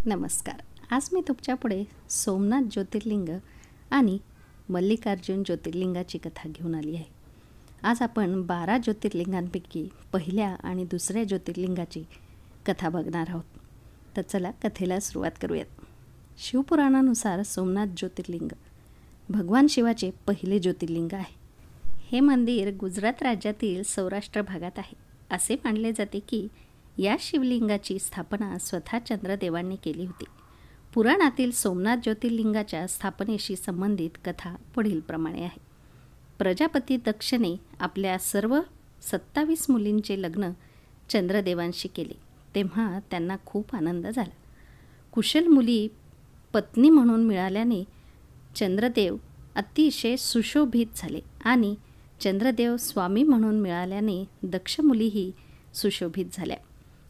नमस्कार. आज मी तुमच्यापुढे सोमनाथ ज्योतिर्लिंग आणि मल्लिकार्जुन ज्योतिर्लिंगाची कथा घेऊन आली आहे. आज आपण 12 ज्योतिर्लिंगांपैकी पहिल्या आणि दुसऱ्या ज्योतिर्लिंगाची कथा बघणार आहोत. तर चला कथेला सुरुवात करूयात. शिवपुराणानुसार सोमनाथ ज्योतिर्लिंग भगवान शिवाचे पहिले ज्योतिर्लिंग आहे. हे मंदिर गुजरात राज्यातील सौराष्ट्र भागात आहे. असे मानले जाते की या शिवलिंगाची स्थापना स्वतः चंद्रदेवांनी केली होती. पुराणातील सोमनाथ ज्योतिर्लिंगाच्या स्थापनेशी संबंधित कथा पुढीलप्रमाणे आहे. प्रजापती दक्षने आपल्या सर्व 27 मुलींचे लग्न चंद्रदेवांशी केले, तेव्हा त्यांना खूप आनंद झाला. कुशल मुली पत्नी म्हणून मिळाल्याने चंद्रदेव अतिशय सुशोभित झाले आणि चंद्रदेव स्वामी म्हणून मिळाल्याने दक्ष मुलीही सुशोभित झाल्या.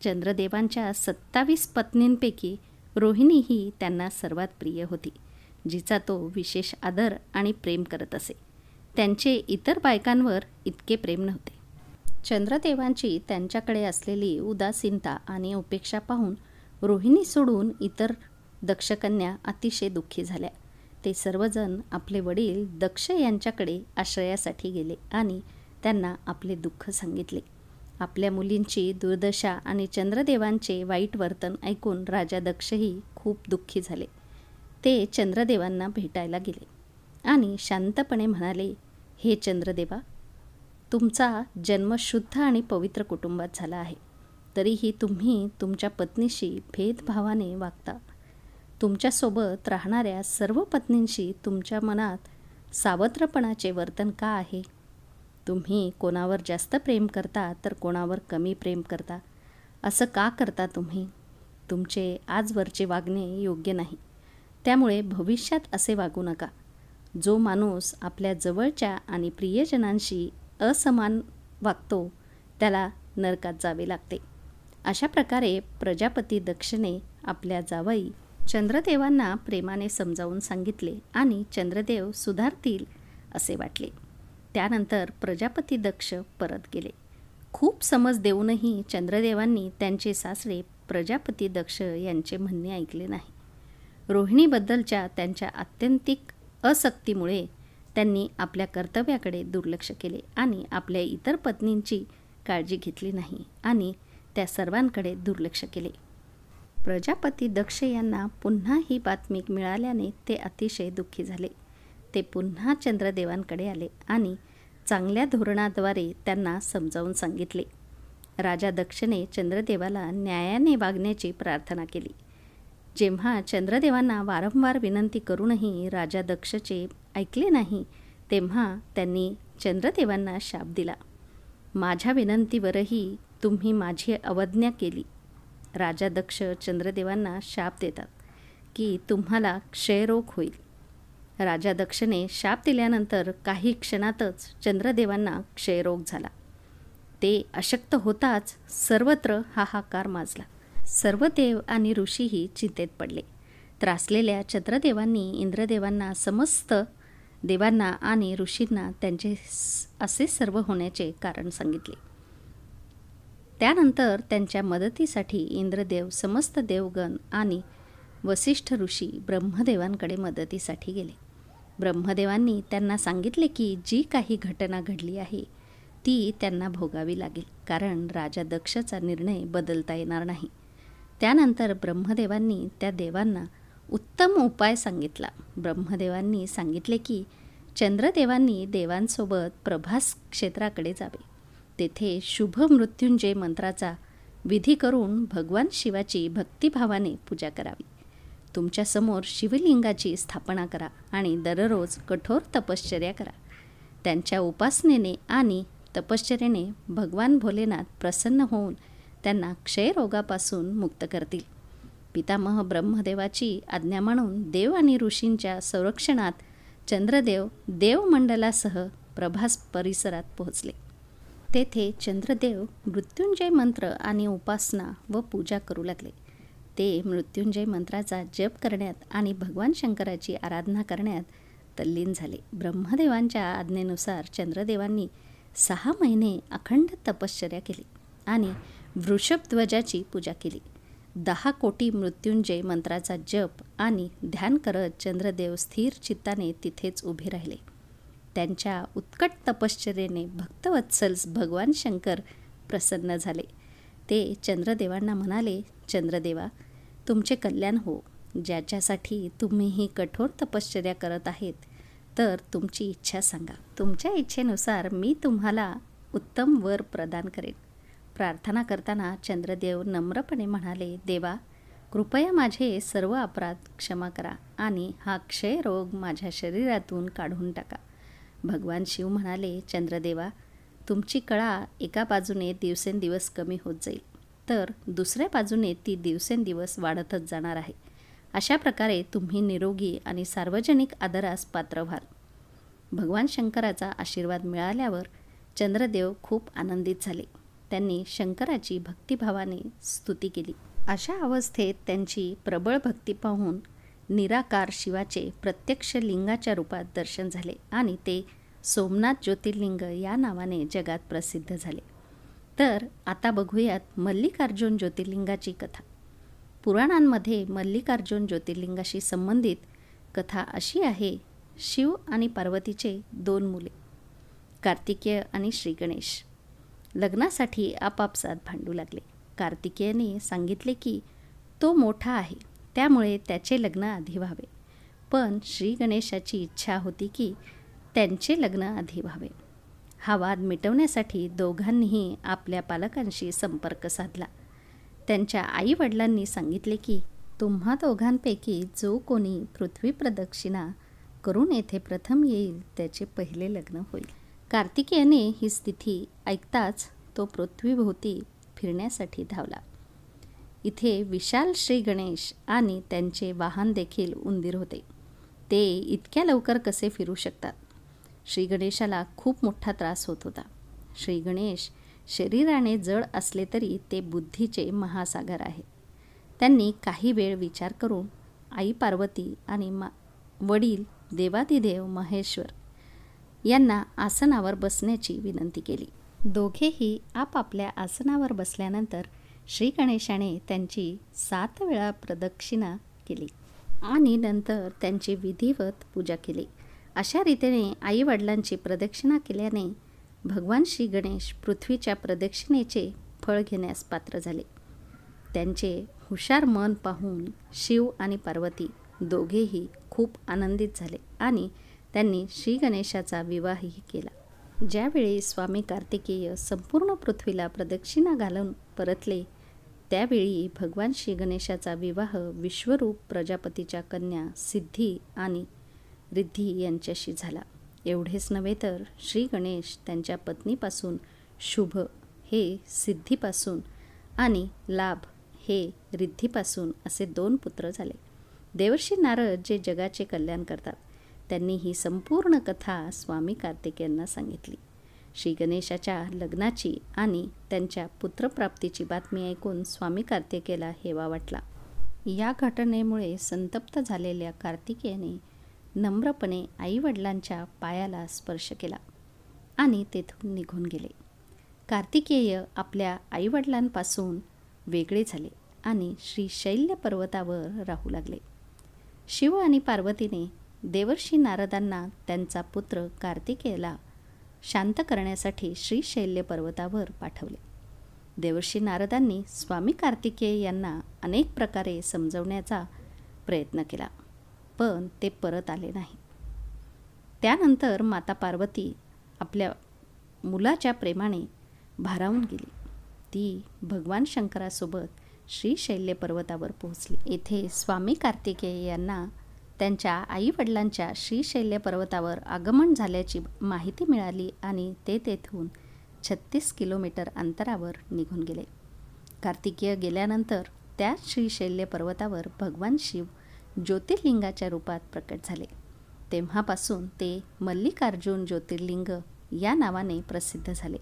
चंद्रदेवांच्या 27 पत्नींपैकी रोहिणी ही त्यांना सर्वात प्रिय होती, जिचा तो विशेष आदर आणि प्रेम करत असे. त्यांचे इतर बायकांवर इतके प्रेम नव्हते. चंद्रदेवांची त्यांच्याकडे असलेली उदासीनता आणि उपेक्षा पाहून रोहिणी सोडून इतर दक्षकन्या अतिशय दुःखी झाल्या. ते सर्वजण आपले वडील दक्ष यांच्याकडे आश्रयासाठी गेले आणि त्यांना आपले दुःख सांगितले. आपल्या मुलींची दुर्दशा आणि चंद्रदेवांचे वाईट वर्तन ऐकून राजा दक्षही खूप दुःखी झाले. ते चंद्रदेवांना भेटायला गेले आणि शांतपणे म्हणाले, हे चंद्रदेवा, तुमचा जन्म शुद्ध आणि पवित्र कुटुंबात झाला आहे, तरीही तुम्ही तुमच्या पत्नीशी भेदभावाने वागता. तुमच्यासोबत राहणाऱ्या सर्व पत्नींशी तुमच्या मनात सावत्रपणाचे वर्तन का आहे? तुम्ही कोणावर जास्त प्रेम करता तर कोणावर कमी प्रेम करता. असं का करता तुम्ही? तुमचे आजवरचे वागणे योग्य नाही. त्यामुळे भविष्यात असे वागू नका. जो माणूस आपल्या जवळच्या आणि प्रियजनांशी असमान वागतो त्याला नरकात जावे लागते. अशा प्रकारे प्रजापती दक्षने आपल्या जावई चंद्रदेवांना प्रेमाने समजावून सांगितले आणि चंद्रदेव सुधारतील असे वाटले. त्यानंतर प्रजापती दक्ष परत गेले. खूप समज देऊनही चंद्रदेवांनी त्यांचे सासरे प्रजापती दक्ष यांचे म्हणणे ऐकले नाही. रोहिणीबद्दलच्या त्यांच्या आत्यंतिक असक्तीमुळे त्यांनी आपल्या कर्तव्याकडे दुर्लक्ष केले आणि आपल्या इतर पत्नींची काळजी घेतली नाही आणि त्या सर्वांकडे दुर्लक्ष केले. प्रजापती दक्ष यांना पुन्हा ही बातमी मिळाल्याने ते अतिशय दुःखी झाले. ते पुन्हा चंद्रदेवांकडे आले आणि चांगल्या धोरणाद्वारे त्यांना समजावून सांगितले. राजा दक्षने चंद्रदेवाला न्यायाने वागण्याची प्रार्थना केली. जेव्हा चंद्रदेवांना वारंवार विनंती करूनही राजा दक्षचे ऐकले नाही, तेव्हा त्यांनी चंद्रदेवांना शाप दिला. माझ्या विनंतीवरही तुम्ही माझी अवज्ञा केली. राजा दक्ष चंद्रदेवांना शाप देतात की तुम्हाला क्षयरोग होईल. राजा दक्षने शाप दिल्यानंतर काही क्षणातच चंद्रदेवांना क्षयरोग झाला. ते अशक्त होताच सर्वत्र हाहाकार माजला. सर्व देव आणि ऋषीही चिंतेत पडले. त्रासलेल्या चंद्रदेवांनी इंद्रदेवांना, समस्त देवांना आणि ऋषींना त्यांचे असे सर्व होण्याचे कारण सांगितले. त्यानंतर त्यांच्या मदतीसाठी इंद्रदेव, समस्त देवगण आणि वसिष्ठ ऋषी ब्रह्मदेवांकडे मदतीसाठी गेले. ब्रह्मदेवांनी त्यांना सांगितले की जी काही घटना घडली आहे ती त्यांना भोगावी लागेल, कारण राजा दक्षचा निर्णय बदलता येणार नाही. त्यानंतर ब्रह्मदेवांनी त्या देवांना उत्तम उपाय सांगितला. ब्रह्मदेवांनी सांगितले की चंद्रदेवांनी देवांसोबत प्रभास क्षेत्राकडे जावे. तेथे शुभ मृत्युंजय मंत्राचा विधी करून भगवान शिवाची भक्तिभावाने पूजा करावी. तुमच्यासमोर शिवलिंगाची स्थापना करा आणि दररोज कठोर तपश्चर्या करा. त्यांच्या उपासनेने आणि तपश्चर्याने भगवान भोलेनाथ प्रसन्न होऊन त्यांना क्षयरोगापासून मुक्त करतील. पितामह ब्रह्मदेवाची आज्ञा म्हणून देव आणि ऋषींच्या संरक्षणात चंद्रदेव देवमंडलासह प्रभास परिसरात पोहोचले. तेथे चंद्रदेव मृत्युंजय मंत्र आणि उपासना व पूजा करू लागले. ते मृत्युंजय मंत्राचा जप करण्यात आणि भगवान शंकराची आराधना करण्यात तल्लीन झाले. ब्रह्मदेवांच्या आज्ञेनुसार चंद्रदेवांनी 6 महिने अखंड तपश्चर्या केली आणि वृषभध्वजाची पूजा केली. 10 कोटी मृत्युंजय मंत्राचा जप आणि ध्यान करत चंद्रदेव स्थिर चित्ताने तिथेच उभे राहिले. त्यांच्या उत्कट तपश्चर्येने भक्तवत्सल भगवान शंकर प्रसन्न झाले. ते चंद्रदेवांना म्हणाले, चंद्रदेवा, तुमचे कल्याण हो. ज्याच्यासाठी तुम्ही ही कठोर तपश्चर्या करत आहेत, तर तुमची इच्छा सांगा. तुमच्या इच्छेनुसार मी तुम्हाला उत्तम वर प्रदान करेन. प्रार्थना करताना चंद्रदेव नम्रपणे म्हणाले, देवा, कृपया माझे सर्व अपराध क्षमा करा आणि हा क्षयरोग माझ्या शरीरातून काढून टाका. भगवान शिव म्हणाले, चंद्रदेवा, तुमची कळा एका बाजूने दिवसेंदिवस कमी होत जाईल, तर दुसऱ्या बाजूने ती दिवसेंदिवस वाढतच जाणार आहे. अशा प्रकारे तुम्ही निरोगी आणि सार्वजनिक आदरास पात्र व्हाल. भगवान शंकराचा आशीर्वाद मिळाल्यावर चंद्रदेव खूप आनंदित झाले. त्यांनी शंकराची भक्तिभावाने स्तुती केली. अशा अवस्थेत त्यांची प्रबळ भक्ती पाहून निराकार शिवाचे प्रत्यक्ष लिंगाच्या रूपात दर्शन झाले आणि ते सोमनाथ ज्योतिर्लिंग या नावाने जगात प्रसिद्ध झाले. तर आता बघूयात मल्लिकार्जुन ज्योतिर्लिंगाची कथा. पुराणांमध्ये मल्लिकार्जुन ज्योतिर्लिंगाशी संबंधित कथा अशी आहे. शिव आणि पार्वतीचे 2 मुले, कार्तिकेय आणि श्रीगणेश, लग्नासाठी आपापसात भांडू लागले. कार्तिकेयने सांगितले की तो मोठा आहे, त्यामुळे त्याचे लग्न आधी व्हावे. पण श्री गणेशाची इच्छा होती की त्यांचे लग्न आधी व्हावे. हा वाद मिटवण्यासाठी दोघांनीही आपल्या पालकांशी संपर्क साधला. त्यांच्या आईवडिलांनी सांगितले की तुम्हा दोघांपैकी जो कोणी पृथ्वी प्रदक्षिणा करून येथे प्रथम येईल त्याचे पहिले लग्न होईल. कार्तिकेयने ही स्थिती ऐकताच तो पृथ्वीभोवती फिरण्यासाठी धावला. इथे विशाल श्री गणेश आणि त्यांचे वाहन देखील उंदीर होते. ते इतक्या लवकर कसे फिरू शकतात? श्री गणेशाला खूप मोठा त्रास होत होता. श्री गणेश शरीराने जड असले तरी ते बुद्धीचे महासागर आहेत. त्यांनी काही वेळ विचार करून आई पार्वती आणि वडील देवादिदेव महेश्वर यांना आसनावर बसण्याची विनंती केली. दोघेही आपापल्या आसनावर बसल्यानंतर श्री गणेशाने त्यांची 7 वेळा प्रदक्षिणा केली आणि नंतर त्यांची विधिवत पूजा केली. अशा रीतीने आईवडिलांची प्रदक्षिणा केल्याने भगवान श्री गणेश पृथ्वीच्या प्रदक्षिणेचे फळ घेण्यास पात्र झाले. त्यांचे हुशार मन पाहून शिव आणि पार्वती दोघेही खूप आनंदित झाले आणि त्यांनी श्री गणेशाचा विवाहही केला. ज्यावेळी स्वामी कार्तिकेय संपूर्ण पृथ्वीला प्रदक्षिणा घालून परतले, त्यावेळी भगवान श्री गणेशाचा विवाह विश्वरूप प्रजापतीच्या कन्या सिद्धी आणि रिद्धी यांच्याशी झाला. एवढेच नव्हे तर श्री गणेश त्यांच्या पत्नीपासून शुभ हे सिद्धीपासून आणि लाभ हे रिद्धीपासून असे 2 पुत्र झाले. देवर्षी नारद जे जगाचे कल्याण करतात, त्यांनी ही संपूर्ण कथा स्वामी कार्तिकेयांना सांगितली. श्री गणेशाच्या लग्नाची आणि त्यांच्या पुत्रप्राप्तीची बातमी ऐकून स्वामी कार्तिकेयला हेवा वाटला. या घटनेमुळे संतप्त झालेल्या कार्तिकेयाने नम्रपणे आईवडिलांच्या पायाला स्पर्श केला आणि तेथून निघून गेले. कार्तिकेय आपल्या आईवडिलांपासून वेगळे झाले आणि श्री शैल्य पर्वतावर राहू लागले. शिव आणि पार्वतीने देवर्षी नारदांना त्यांचा पुत्र कार्तिकेयला शांत करण्यासाठी श्री शैल्य पर्वतावर पाठवले. देवर्षी नारदांनी स्वामी कार्तिकेय यांना अनेक प्रकारे समजवण्याचा प्रयत्न केला, पण ते परत आले नाही. त्यानंतर माता पार्वती आपल्या मुलाच्या प्रेमाने भारावून गेली. ती भगवान शंकरासोबत श्री शैल्य पर्वतावर पोहोचली. येथे स्वामी कार्तिकेय यांना त्यांच्या आईवडिलांच्या श्री शैल्य पर्वतावर आगमन झाल्याची माहिती मिळाली आणि ते तेथून 36 किलोमीटर अंतरावर निघून गेले. कार्तिकेय गेल्यानंतर त्याच श्री शैल्य पर्वतावर भगवान शिव ज्योतिर्लिंगाच्या रूपात प्रकट झाले. तेव्हापासून ते मल्लिकार्जुन ज्योतिर्लिंग या नावाने प्रसिद्ध झाले.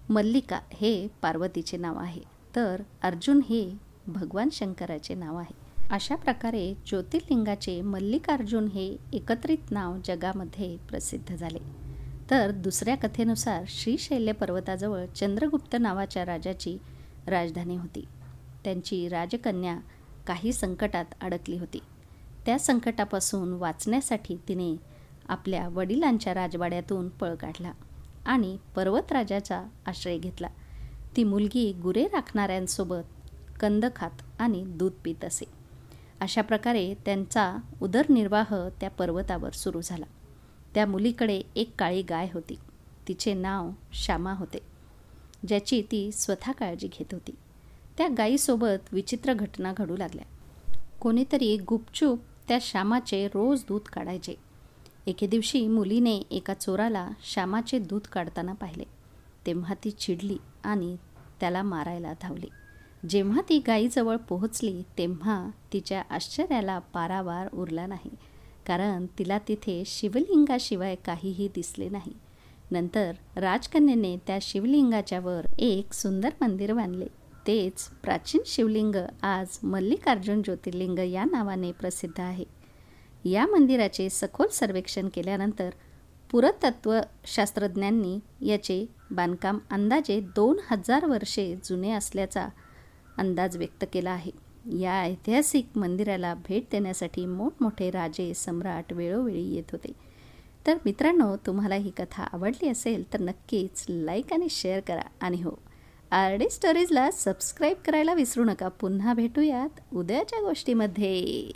मल्लिका हे पार्वतीचे नाव आहे, तर अर्जुन हे भगवान शंकराचे नाव आहे. अशा प्रकारे ज्योतिर्लिंगाचे मल्लिकार्जुन हे एकत्रित नाव जगामध्ये प्रसिद्ध झाले. तर दुसऱ्या कथेनुसार श्री शैल्य पर्वताजवळ चंद्रगुप्त नावाच्या राजाची राजधानी होती. त्यांची राजकन्या काही संकटात अडकली होती. त्या संकटापासून वाचण्यासाठी तिने आपल्या वडिलांच्या राजवाड्यातून पळ काढला आणि पर्वतराजाचा आश्रय घेतला. ती मुलगी गुरे राखणाऱ्यांसोबत कंद खात आणि दूध पित असे. अशा प्रकारे त्यांचा उदरनिर्वाह त्या पर्वतावर सुरू झाला. त्या मुलीकडे एक काळी गाय होती. तिचे नाव श्यामा होते, ज्याची ती स्वतः काळजी घेत होती. त्या गायीसोबत विचित्र घटना घडू लागल्या. कोणीतरी गुपचूप त्या श्यामाचे रोज दूध काढायचे. एके दिवशी मुलीने एका चोराला श्यामाचे दूध काढताना पाहिले. तेव्हा ती चिडली आणि त्याला मारायला धावली. जेव्हा ती गायीजवळ पोहोचली तेव्हा तिच्या आश्चर्याला पारावार उरला नाही, कारण तिला तिथे शिवलिंगाशिवाय काहीही दिसले नाही. नंतर राजकन्येने त्या शिवलिंगाच्या वर एक सुंदर मंदिर बांधले. तेच प्राचीन शिवलिंग आज मल्लिकार्जुन ज्योतिर्लिंग या नावाने प्रसिद्ध आहे. या मंदिराचे सखोल सर्वेक्षण केल्यानंतर पुरातत्वशास्त्रज्ञांनी याचे बांधकाम अंदाजे 2000 वर्षे जुने असल्याचा अंदाज व्यक्त केला आहे. या ऐतिहासिक मंदिराला भेट देण्यासाठी मोठमोठे राजे सम्राट वेळोवेळी येत होते. तर मित्रांनो, तुम्हाला ही कथा आवडली असेल तर नक्कीच लाईक आणि शेअर करा. आणि हो, RD स्टोरीजला सबस्क्राईब करायला विसरू नका. पुन्हा भेटूयात उद्याच्या गोष्टीमध्ये.